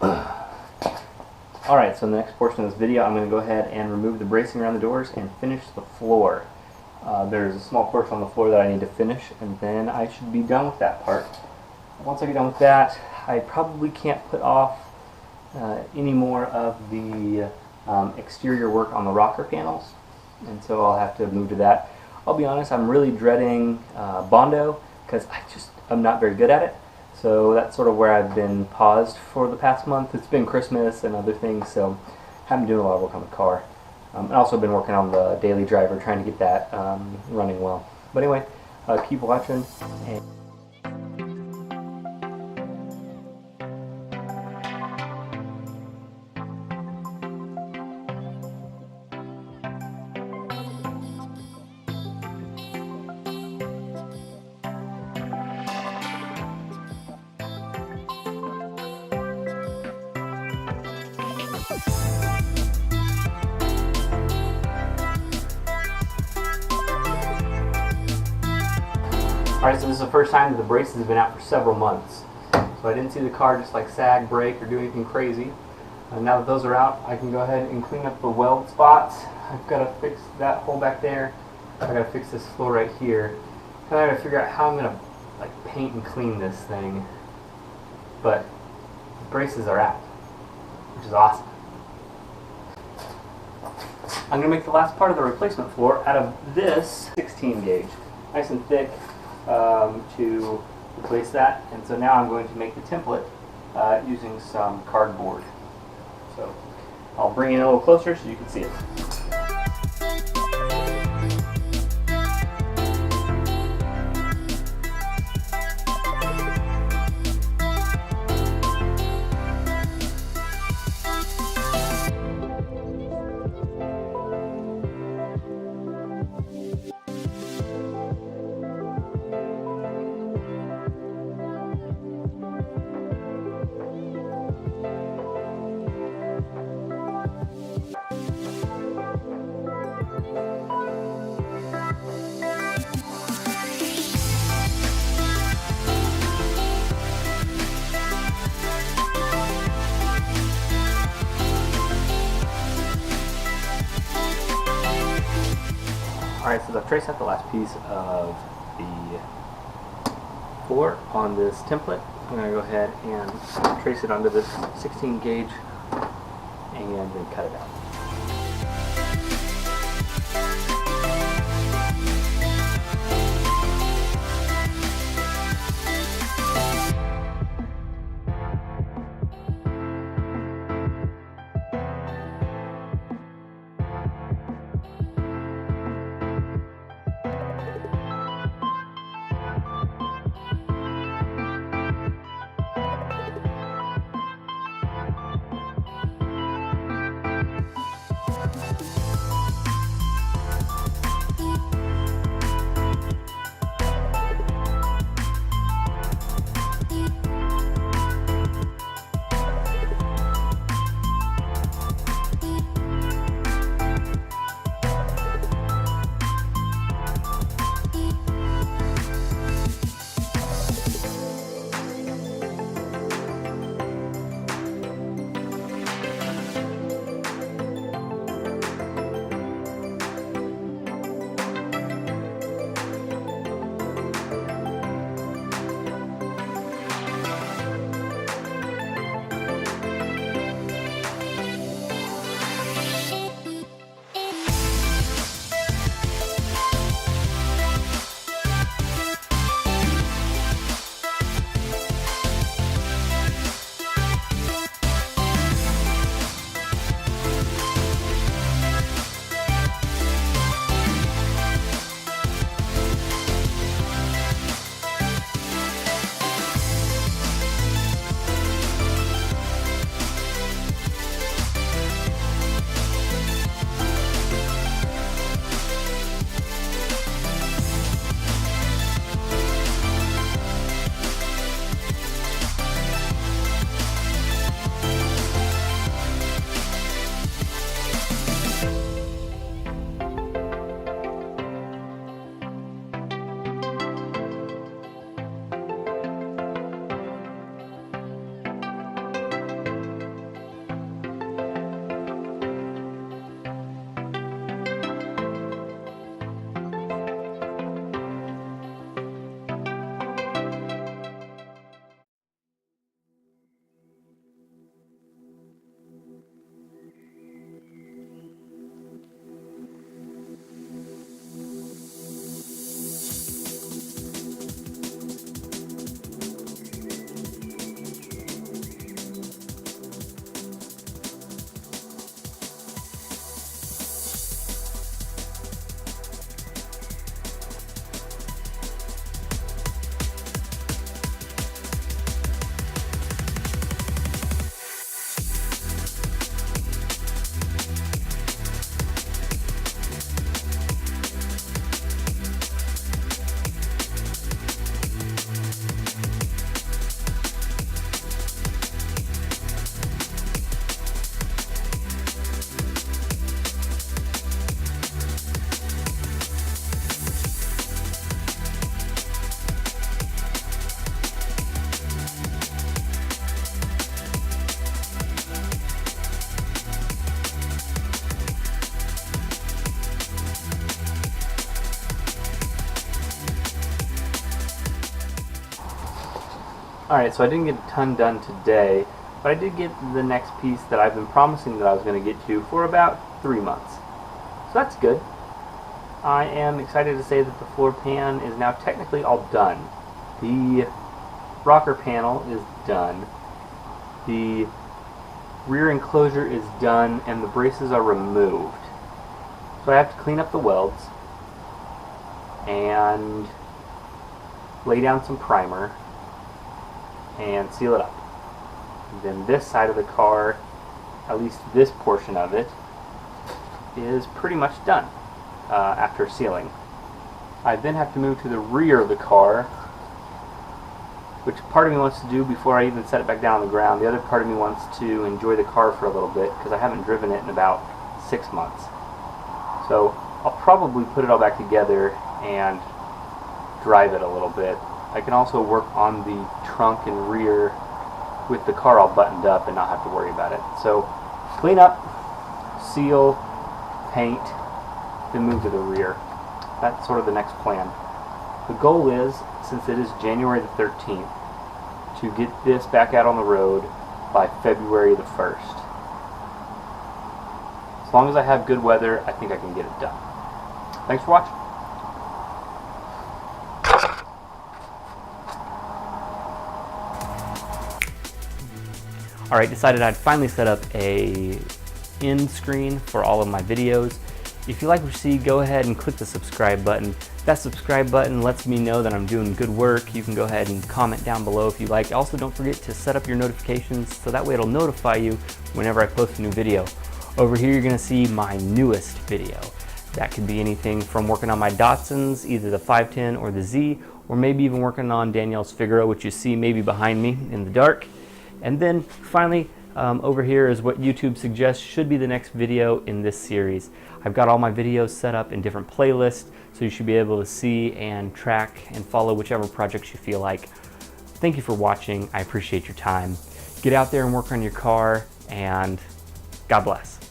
Alright, so in the next portion of this video, I'm going to go ahead and remove the bracing around the doors and finish the floor. There's a small portion on the floor that I need to finish, and then I should be done with that part. Once I get done with that, I probably can't put off any more of the exterior work on the rocker panels, and so I'll have to move to that. I'll be honest, I'm really dreading Bondo because I'm not very good at it. So that's sort of where I've been paused for the past month. It's been Christmas and other things, so I haven't been doing a lot of work on the car. I've also been working on the daily driver, trying to get that running well. But anyway, keep watching. Alright, so this is the first time that the braces have been out for several months. So I didn't see the car just like sag, break, or do anything crazy. Now that those are out, I can go ahead and clean up the weld spots. I've got to fix that hole back there. I've got to fix this floor right here. And I got to figure out how I'm going to like paint and clean this thing. But the braces are out, which is awesome. I'm going to make the last part of the replacement floor out of this 16 gauge. Nice and thick. To replace that, and so now I'm going to make the template using some cardboard. So I'll bring it a little closer so you can see it. Alright, so I've traced out the last piece of the floor on this template. I'm going to go ahead and trace it onto this 16 gauge and then cut it out. Alright, so I didn't get a ton done today, but I did get the next piece that I've been promising that I was going to get to for about 3 months. So that's good. I am excited to say that the floor pan is now technically all done. The rocker panel is done. The rear enclosure is done, and the braces are removed. So I have to clean up the welds and lay down some primer and seal it up. Then this side of the car, at least this portion of it, is pretty much done after sealing. I then have to move to the rear of the car, which part of me wants to do before I even set it back down on the ground. The other part of me wants to enjoy the car for a little bit because I haven't driven it in about 6 months. So I'll probably put it all back together and drive it a little bit. I can also work on the trunk and rear with the car all buttoned up and not have to worry about it. So clean up, seal, paint, then move to the rear. That's sort of the next plan. The goal is, since it is January the 13th, to get this back out on the road by February the 1st. As long as I have good weather, I think I can get it done. Thanks for watching. Alright, decided I'd finally set up a end screen for all of my videos. If you like what you see, go ahead and click the subscribe button. That subscribe button lets me know that I'm doing good work. You can go ahead and comment down below if you like. Also, don't forget to set up your notifications so that way it'll notify you whenever I post a new video. Over here you're going to see my newest video. That could be anything from working on my Datsuns, either the 510 or the Z, or maybe even working on Danielle's Figaro, which you see maybe behind me in the dark. And then finally, over here is what YouTube suggests should be the next video in this series. I've got all my videos set up in different playlists, so you should be able to see and track and follow whichever projects you feel like. Thank you for watching. I appreciate your time. Get out there and work on your car, and God bless.